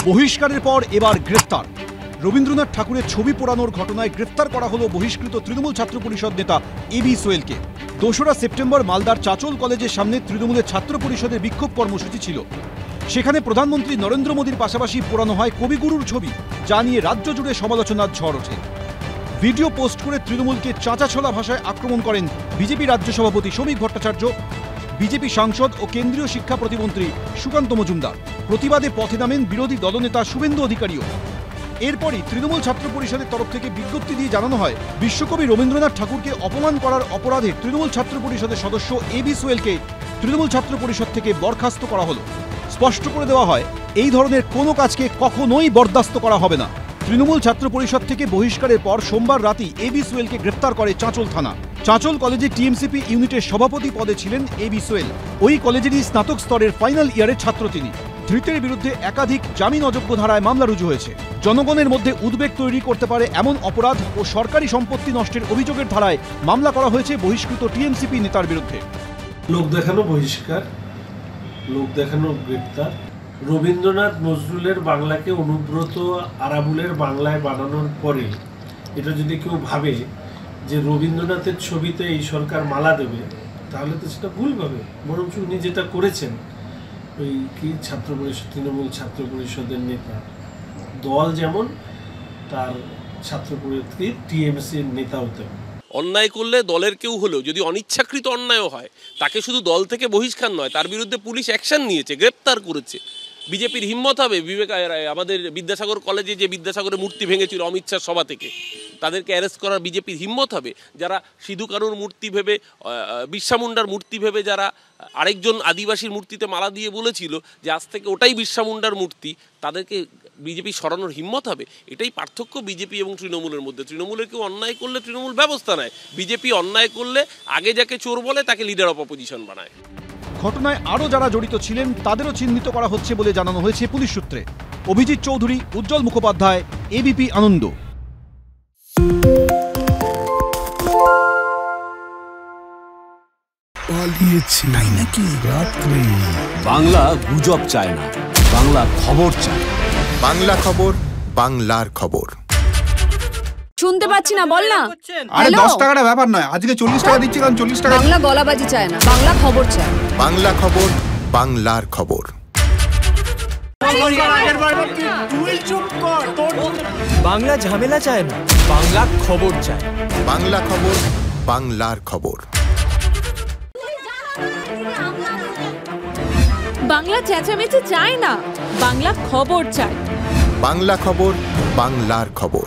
বহিষ্কারের পর এবার গ্রেফতার। রবীন্দ্রনাথ ঠাকুরের ছবি পোড়ানোর ঘটনায় গ্রেফতার করা হলো বহিষ্কৃত তৃণমূল ছাত্র পরিষদ নেতা এবি সোহেলকে। ২রা সেপ্টেম্বর মালদার চাচল কলেজের সামনে তৃণমূলের ছাত্র পরিষদের বিক্ষোভ কর্মসূচি ছিল। সেখানে প্রধানমন্ত্রী নরেন্দ্র মোদীর পাশাপাশি পোড়ানো হয় কবিগুরুর ছবি, যা নিয়ে রাজ্য জুড়ে সমালোচনার ঝড় ওঠে। ভিডিও পোস্ট করে তৃণমূলকে চাঁচাছোলা ভাষায় আক্রমণ করেন বিজেপি রাজ্য সভাপতি শ্রমিক ভট্টাচার্য, বিজেপি সাংসদ ও কেন্দ্রীয় শিক্ষা প্রতিমন্ত্রী সুকান্ত মজুমদার। প্রতিবাদে পথে নামেন বিরোধী দলনেতা শুভেন্দু অধিকারীও। এরপরই তৃণমূল ছাত্র পরিষদের তরফ থেকে বিজ্ঞপ্তি দিয়ে জানানো হয়, বিশ্বকবি রবীন্দ্রনাথ ঠাকুরকে অপমান করার অপরাধে তৃণমূল ছাত্র পরিষদের সদস্য এবি সোহেলকে তৃণমূল ছাত্র পরিষদ থেকে বরখাস্ত করা হলো। স্পষ্ট করে দেওয়া হয়, এই ধরনের কোনো কাজকে কখনোই বরদাস্ত করা হবে না। তৃণমূল ছাত্র পরিষদ থেকে বহিষ্কারের পর সোমবার রাতেই এবি সোহেলকে গ্রেফতার করে চাঁচল থানা। চাঁচল কলেজে টিএমসিপি ইউনিটের সভাপতি পদে ছিলেন এবি সোহেল। ওই কলেজেরই স্নাতক স্তরের ফাইনাল ইয়ারের ছাত্র তিনি। ধৃতের বিরুদ্ধে একাধিক জামিন অযোগ্য ধারায় মামলা রুজু হয়েছে। জনগণের মধ্যে উদ্বেগ তৈরি করতে পারে এমন অপরাধ ও সরকারি সম্পত্তি নষ্টের অভিযোগের ধারায় মামলা করা হয়েছে বহিষ্কৃত টিএমসিপি নেতার বিরুদ্ধে। লোক দেখানো বহিষ্কার, লোক দেখানো গ্রেপ্তার। রবীন্দ্রনাথ নজরুলের বাংলাকে অনুব্রত আরাবুলের বাংলায় বানানোর পরে এটা যদি কেউ ভাবে যে রবীন্দ্রনাথের ছবিতে এই সরকার মালা দেবে, তাহলে তো সেটা ভুল ভাবে। বরঞ্চ উনি যেটা করেছেন, ওই কি ছাত্র পরিষদ, তৃণমূল ছাত্র পরিষদের নেতা, দল যেমন তার ছাত্র পরিষদ টিএমসির নেতাও তেমন। অন্যায় করলে দলের কেউ হলেও যদি অনিচ্ছাকৃত অন্যায়ও হয়, তাকে শুধু দল থেকে বহিষ্কার নয়, তার বিরুদ্ধে পুলিশ অ্যাকশন নিয়েছে, গ্রেপ্তার করেছে। বিজেপির হিম্মত হবে আমাদের বিদ্যাসাগর কলেজে যে বিদ্যাসাগরের মূর্তি ভেঙেছিল অমিত শাহ সভা থেকে, তাদেরকে অ্যারেস্ট করার বিজেপির হিম্মত হবে? যারা সিধু কানুর মূর্তি ভেবে, বিরসা মুন্ডার মূর্তি ভেবে যারা আরেকজন আদিবাসীর মূর্তিতে মালা দিয়ে বলেছিল যে আজ থেকে ওটাই বিরসা মুন্ডার মূর্তি, তাদেরকে বিজেপি সরানোর হিম্মত হবে? এটাই পার্থক্য বিজেপি এবং তৃণমূলের মধ্যে। তৃণমূলের কেউ অন্যায় করলে তৃণমূল ব্যবস্থা নেয়, বিজেপি অন্যায় করলে আগে যাকে চোর বলে তাকে লিডার অফ অপোজিশন বানায়। ঘটনায় আরও যারা জড়িত ছিলেন তাদেরও চিহ্নিত করা হচ্ছে বলে জানানো হয়েছে পুলিশ সূত্রে। অভিজিৎ চৌধুরী, উজ্জ্বল মুখোপাধ্যায়, এবিপি আনন্দ। বাংলা গুজব চায় না, বাংলা খবর চায়। বাংলা খবর, বাংলার খবর। শুনতে পাচ্ছি না, বল না। আরে 10 টাকাটা ব্যাপার নয়, আজকে 40 টাকা দিচ্ছি, কারণ 40 টাকা। বাংলা গলাবাজি চায় না, বাংলা খবর চায়। বাংলা খবর, বাংলার খবর। বাংলা ঝামেলা চায় না, বাংলা খবর চায়। বাংলা খবর, বাংলার খবর। বাংলা চেঁচামেচি চায় না, বাংলা খবর চায়। বাংলা খবর, বাংলার খবর।